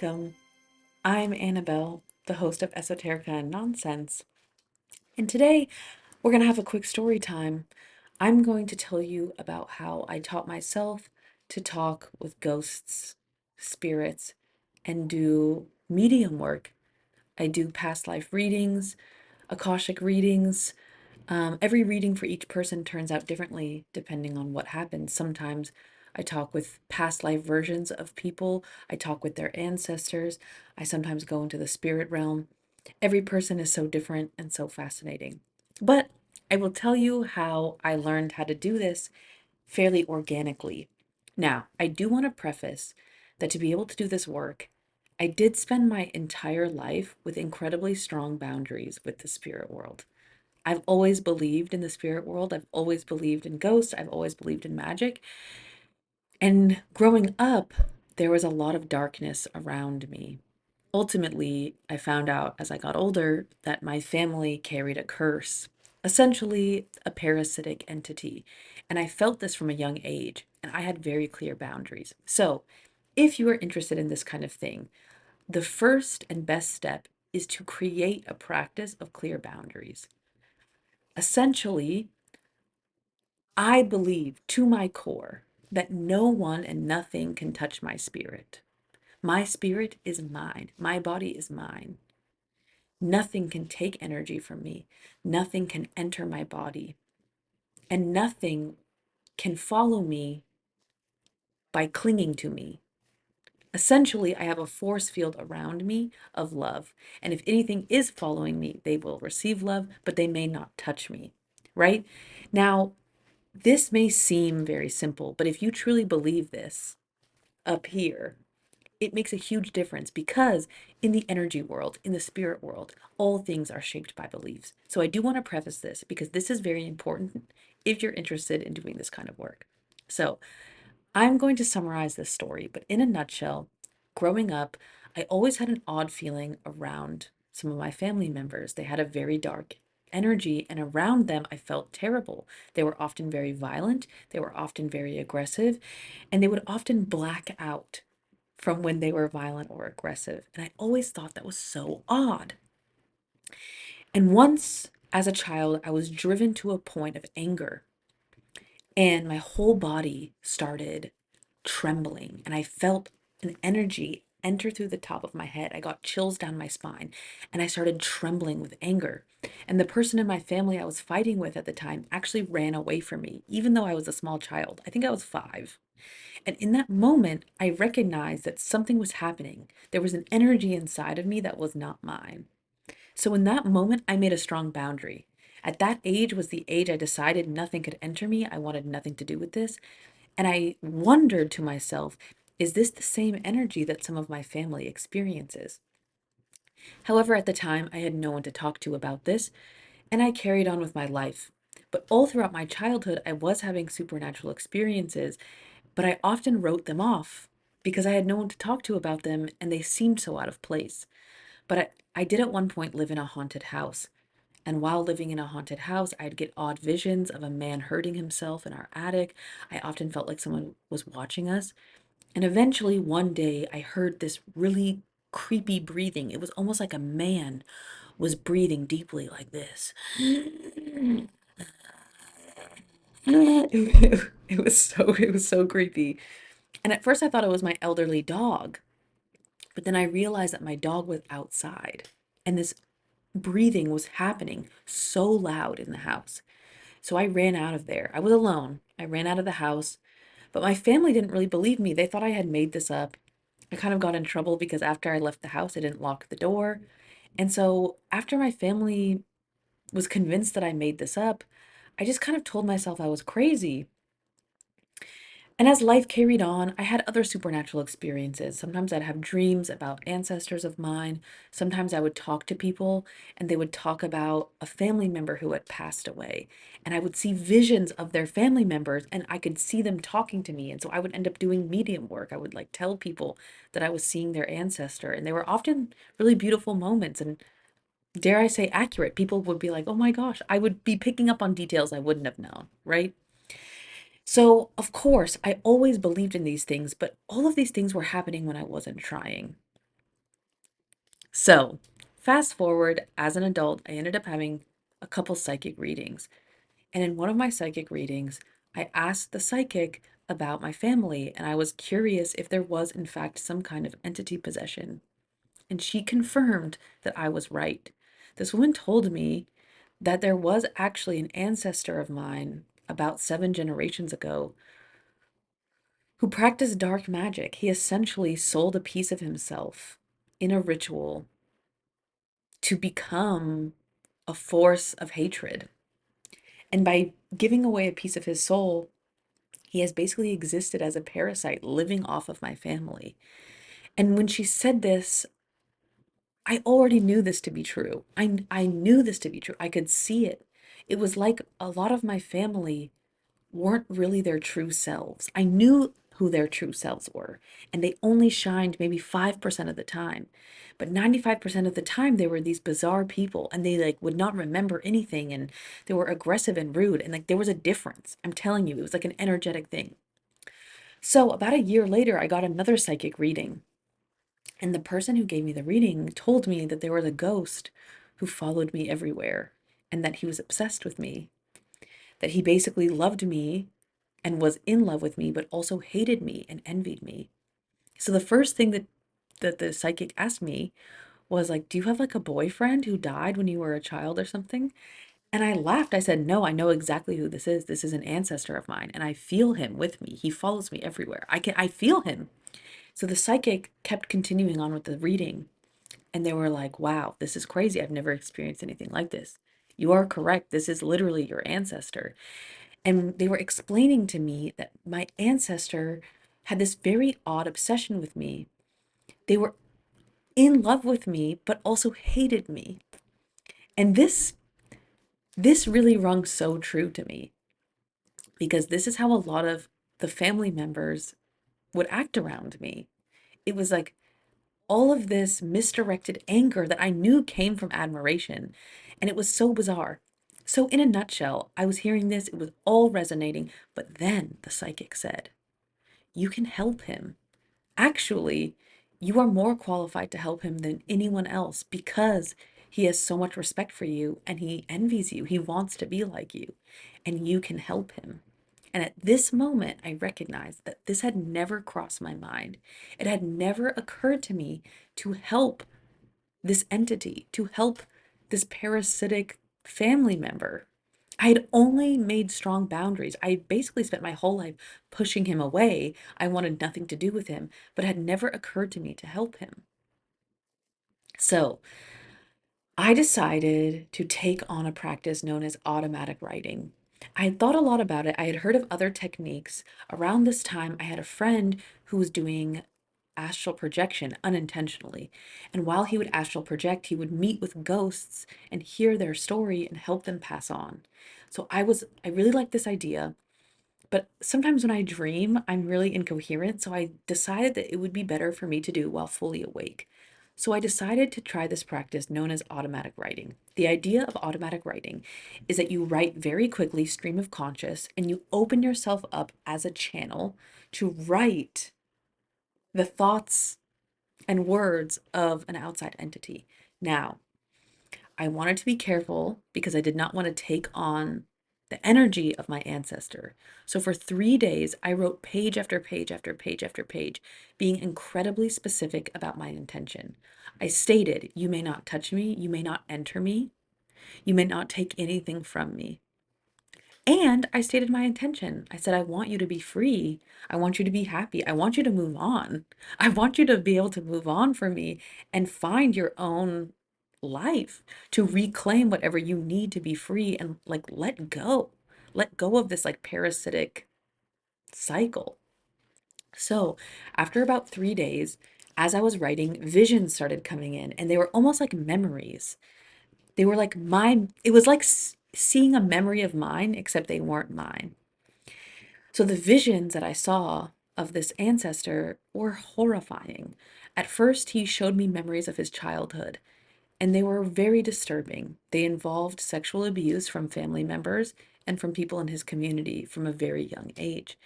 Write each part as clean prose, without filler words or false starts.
Welcome. I'm Annabelle, the host of Esoterica and Nonsense, and today we're going to have a quick story time. I'm going to tell you about how I taught myself to talk with ghosts, spirits, and do medium work. I do past life readings, Akashic readings. Every reading for each person turns out differently depending on what happens. Sometimes I talk with past life versions of people, I talk with their ancestors, I sometimes go into the spirit realm. Every person is so different and so fascinating. But I will tell you how I learned how to do this fairly organically. Now, I do want to preface that to be able to do this work, I did spend my entire life with incredibly strong boundaries with the spirit world. I've always believed in the spirit world. I've always believed in ghosts. I've always believed in magic. And growing up, there was a lot of darkness around me. Ultimately, I found out as I got older that my family carried a curse, essentially a parasitic entity. And I felt this from a young age, and I had very clear boundaries. So, if you are interested in this kind of thing, the first and best step is to create a practice of clear boundaries. Essentially, I believe to my core that no one and nothing can touch my spirit. My spirit is mine. My body is mine. Nothing can take energy from me. Nothing can enter my body. And nothing can follow me by clinging to me. Essentially, I have a force field around me of love. And if anything is following me, they will receive love, but they may not touch me. Right? Now, this may seem very simple, but if you truly believe this up here, it makes a huge difference because in the energy world, in the spirit world, all things are shaped by beliefs. So I do want to preface this because this is very important if you're interested in doing this kind of work. So I'm going to summarize this story, but in a nutshell, growing up, I always had an odd feeling around some of my family members. They had a very dark energy, and around them, I felt terrible. They were often very violent, they were often very aggressive, and they would often black out from when they were violent or aggressive. And I always thought that was so odd. And once, as a child, I was driven to a point of anger, and my whole body started trembling, and I felt an energy enter through the top of my head. I got chills down my spine, and I started trembling with anger. And the person in my family I was fighting with at the time actually ran away from me, even though I was a small child. I think I was 5. And in that moment, I recognized that something was happening. There was an energy inside of me that was not mine. So in that moment, I made a strong boundary. At that age was the age I decided nothing could enter me. I wanted nothing to do with this. And I wondered to myself, is this the same energy that some of my family experiences? However, at the time, I had no one to talk to about this, and I carried on with my life. But all throughout my childhood, I was having supernatural experiences, but I often wrote them off because I had no one to talk to about them and they seemed so out of place. But I did at one point live in a haunted house. And while living in a haunted house, I'd get odd visions of a man hurting himself in our attic. I often felt like someone was watching us. And eventually, one day, I heard this really creepy breathing. It was almost like a man was breathing deeply like this. It was so creepy. And at first I thought it was my elderly dog, but then I realized that my dog was outside and this breathing was happening so loud in the house. So I ran out of there. I was alone. I ran out of the house, but my family didn't really believe me. They thought I had made this up. I kind of got in trouble because after I left the house, I didn't lock the door. And so after my family was convinced that I made this up, I just kind of told myself I was crazy. And as life carried on, I had other supernatural experiences. Sometimes I'd have dreams about ancestors of mine. Sometimes I would talk to people and they would talk about a family member who had passed away. And I would see visions of their family members and I could see them talking to me. And so I would end up doing medium work. I would like tell people that I was seeing their ancestor. And they were often really beautiful moments and, dare I say, accurate. People would be like, oh my gosh, I would be picking up on details I wouldn't have known, right? So, of course, I always believed in these things, but all of these things were happening when I wasn't trying. So, fast forward, as an adult, I ended up having a couple psychic readings. And in one of my psychic readings, I asked the psychic about my family, and I was curious if there was, in fact, some kind of entity possession. And she confirmed that I was right. This woman told me that there was actually an ancestor of mine about 7 generations ago who practiced dark magic. He essentially sold a piece of himself in a ritual to become a force of hatred. And by giving away a piece of his soul, he has basically existed as a parasite living off of my family. And when she said this, I already knew this to be true. I knew this to be true. I could see it. It was like a lot of my family weren't really their true selves. I knew who their true selves were, and they only shined maybe 5% of the time. But 95% of the time they were these bizarre people, and they like would not remember anything, and they were aggressive and rude, and like there was a difference. I'm telling you, it was like an energetic thing. So about a year later, I got another psychic reading, and the person who gave me the reading told me that there was a ghost who followed me everywhere, and that he was obsessed with me, that he basically loved me and was in love with me, but also hated me and envied me. So the first thing that the psychic asked me was like, "Do you have like a boyfriend who died when you were a child or something?" And I laughed. I said, "No, I know exactly who this is. This is an ancestor of mine, and I feel him with me. He follows me everywhere. I feel him." So the psychic kept continuing on with the reading, and they were like, "Wow, this is crazy. I've never experienced anything like this. You are correct. This is literally your ancestor." And they were explaining to me that my ancestor had this very odd obsession with me. They were in love with me, but also hated me. And this really rung so true to me, because this is how a lot of the family members would act around me. It was like all of this misdirected anger that I knew came from admiration, and it was so bizarre. So in a nutshell, I was hearing this, it was all resonating, but then the psychic said, "You can help him. Actually, you are more qualified to help him than anyone else, because he has so much respect for you and he envies you. He wants to be like you, and you can help him." And at this moment, I recognized that this had never crossed my mind. It had never occurred to me to help this entity, to help this parasitic family member. I had only made strong boundaries. I basically spent my whole life pushing him away. I wanted nothing to do with him, but it had never occurred to me to help him. So I decided to take on a practice known as automatic writing. I had thought a lot about it. I had heard of other techniques. Around this time, I had a friend who was doing astral projection unintentionally. And while he would astral project, he would meet with ghosts and hear their story and help them pass on. So I really liked this idea, but sometimes when I dream, I'm really incoherent. So I decided that it would be better for me to do while fully awake. So I decided to try this practice known as automatic writing. The idea of automatic writing is that you write very quickly, stream of conscious, and you open yourself up as a channel to write the thoughts and words of an outside entity. Now, I wanted to be careful because I did not want to take on the energy of my ancestor. So for 3 days, I wrote page after page after page after page, being incredibly specific about my intention. I stated, "You may not touch me, you may not enter me, you may not take anything from me." And I stated my intention. I said, "I want you to be free. I want you to be happy. I want you to move on. I want you to be able to move on from me and find your own life, to reclaim whatever you need to be free, and like let go. Let go of this like parasitic cycle." So after about 3 days, as I was writing, visions started coming in, and they were almost like memories. They were like mine. It was like seeing a memory of mine, except they weren't mine. So the visions that I saw of this ancestor were horrifying. At first, he showed me memories of his childhood, and they were very disturbing. They involved sexual abuse from family members and from people in his community from a very young age.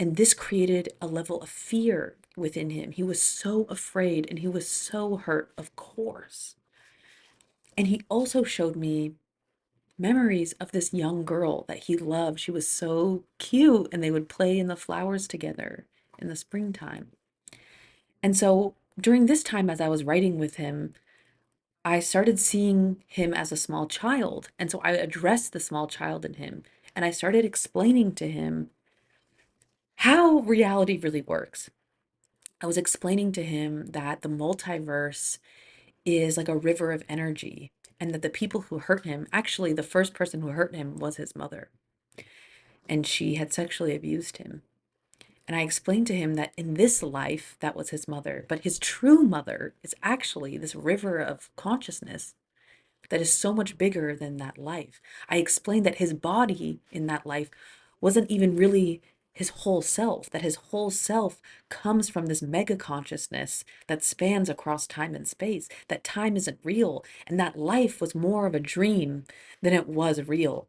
And this created a level of fear within him. He was so afraid and he was so hurt, of course. And he also showed me memories of this young girl that he loved. She was so cute, and they would play in the flowers together in the springtime. And so during this time, as I was writing with him, I started seeing him as a small child. And so I addressed the small child in him, and I started explaining to him how reality really works. I was explaining to him that the multiverse is like a river of energy, and that the people who hurt him, actually, the first person who hurt him was his mother, and she had sexually abused him. And I explained to him that in this life, that was his mother, but his true mother is actually this river of consciousness that is so much bigger than that life. I explained that his body in that life wasn't even really his whole self, that his whole self comes from this mega consciousness that spans across time and space, that time isn't real, and that life was more of a dream than it was real.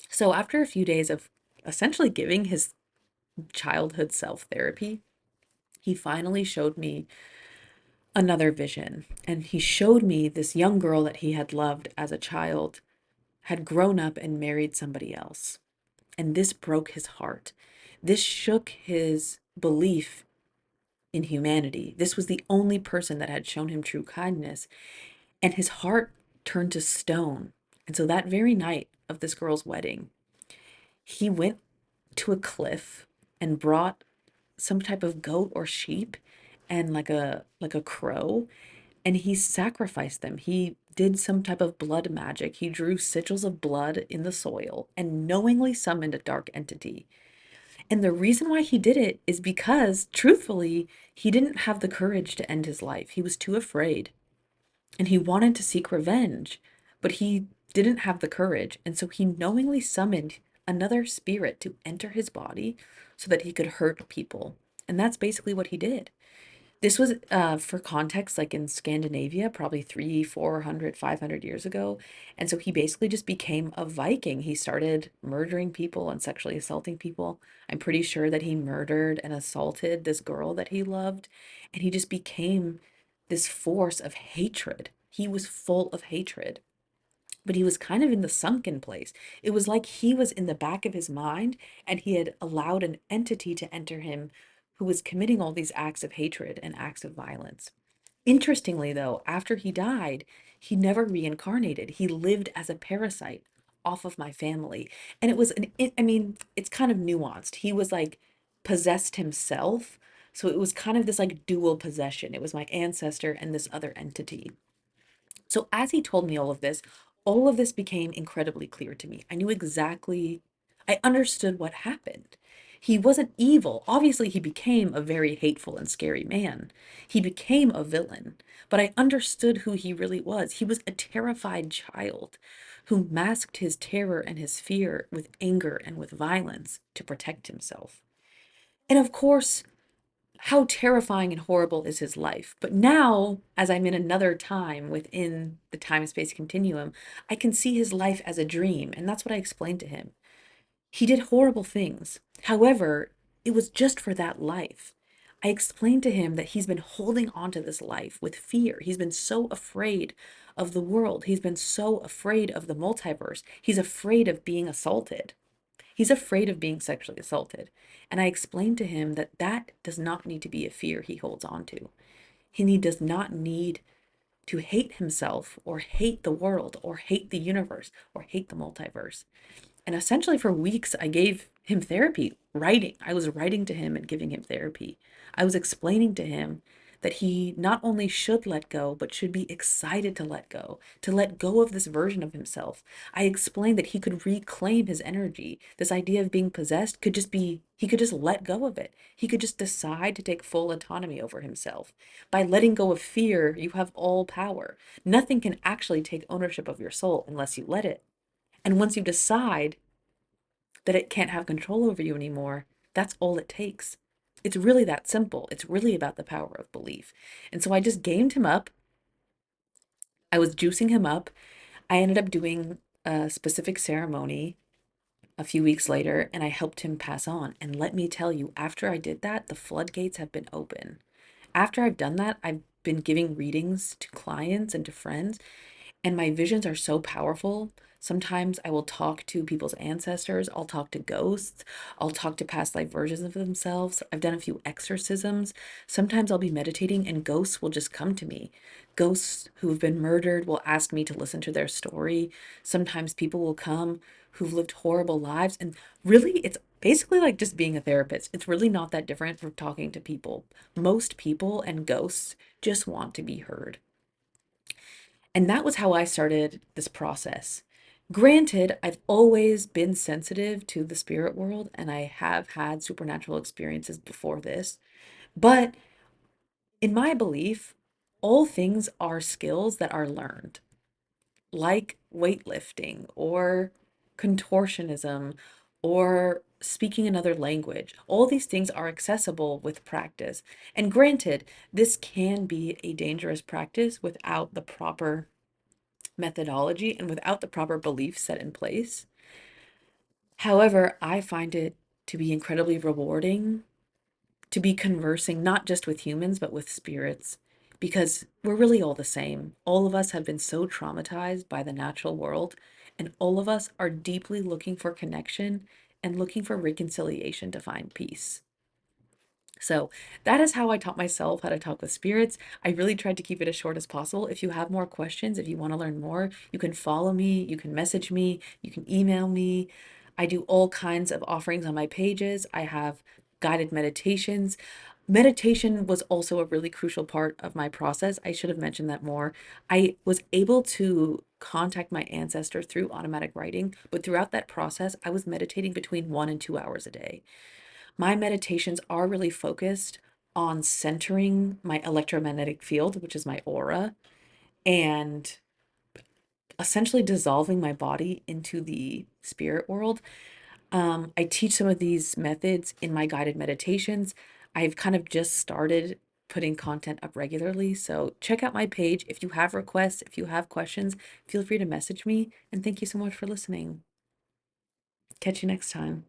So after a few days of essentially giving his childhood self therapy, he finally showed me another vision. And he showed me this young girl that he had loved as a child had grown up and married somebody else. And this broke his heart. This shook his belief in humanity. This was the only person that had shown him true kindness. And his heart turned to stone. And so that very night of this girl's wedding, he went to a cliff and brought some type of goat or sheep and like a crow, and he sacrificed them. He did some type of blood magic. He drew sigils of blood in the soil and knowingly summoned a dark entity. And the reason why he did it is because, truthfully, he didn't have the courage to end his life. He was too afraid, and he wanted to seek revenge, but he didn't have the courage. And so he knowingly summoned another spirit to enter his body so that he could hurt people. And that's basically what he did. This was, for context, like in Scandinavia, probably 300, 400, 500 years ago. And so he basically just became a Viking. He started murdering people and sexually assaulting people. I'm pretty sure that he murdered and assaulted this girl that he loved. And he just became this force of hatred. He was full of hatred, but he was kind of in the sunken place. It was like he was in the back of his mind, and he had allowed an entity to enter him who was committing all these acts of hatred and acts of violence. Interestingly, though, after he died, he never reincarnated. He lived as a parasite off of my family. And it was I mean, it's kind of nuanced. He was like possessed himself. So it was kind of this like dual possession. It was my ancestor and this other entity. So as he told me all of this became incredibly clear to me. I knew exactly, I understood what happened. He wasn't evil. Obviously, he became a very hateful and scary man. He became a villain, but I understood who he really was. He was a terrified child who masked his terror and his fear with anger and with violence to protect himself. And of course, how terrifying and horrible is his life. But now, as I'm in another time within the time space continuum, I can see his life as a dream. And that's what I explained to him. He did horrible things. However, it was just for that life. I explained to him that he's been holding on to this life with fear. He's been so afraid of the world. He's been so afraid of the multiverse. He's afraid of being assaulted. He's afraid of being sexually assaulted. And I explained to him that that does not need to be a fear he holds on to. He does not need to hate himself or hate the world or hate the universe or hate the multiverse. And essentially, for weeks, I gave him therapy, writing. I was writing to him and giving him therapy. I was explaining to him that he not only should let go, but should be excited to let go of this version of himself. I explained that he could reclaim his energy. This idea of being possessed could just be, he could just let go of it. He could just decide to take full autonomy over himself. By letting go of fear, you have all power. Nothing can actually take ownership of your soul unless you let it. And once you decide that it can't have control over you anymore, that's all it takes. It's really that simple. It's really about the power of belief. And so I just gamed him up. I was juicing him up. I ended up doing a specific ceremony a few weeks later and I helped him pass on. And let me tell you, after I did that, the floodgates have been open. After I've done that, I've been giving readings to clients and to friends, and my visions are so powerful. Sometimes I will talk to people's ancestors, I'll talk to ghosts, I'll talk to past life versions of themselves. I've done a few exorcisms. Sometimes I'll be meditating and ghosts will just come to me. Ghosts who have been murdered will ask me to listen to their story. Sometimes people will come who've lived horrible lives. And really, it's basically like just being a therapist. It's really not that different from talking to people. Most people and ghosts just want to be heard. And that was how I started this process. Granted, I've always been sensitive to the spirit world and I have had supernatural experiences before this. But in my belief, all things are skills that are learned, like weightlifting or contortionism or speaking another language. All these things are accessible with practice. And granted, this can be a dangerous practice without the proper methodology and without the proper beliefs set in place. However, I find it to be incredibly rewarding to be conversing not just with humans, but with spirits, because we're really all the same. All of us have been so traumatized by the natural world, and all of us are deeply looking for connection and looking for reconciliation to find peace. So that is how I taught myself how to talk with spirits. I really tried to keep it as short as possible. If you have more questions, if you want to learn more, you can follow me, you can message me, you can email me. I do all kinds of offerings on my pages. I have guided meditations. Meditation was also a really crucial part of my process. I should have mentioned that more. I was able to contact my ancestor through automatic writing, but throughout that process, I was meditating between 1 and 2 hours a day. My meditations are really focused on centering my electromagnetic field, which is my aura, and essentially dissolving my body into the spirit world. I teach some of these methods in my guided meditations. I've kind of just started putting content up regularly. So check out my page. If you have requests, if you have questions, feel free to message me. And thank you so much for listening. Catch you next time.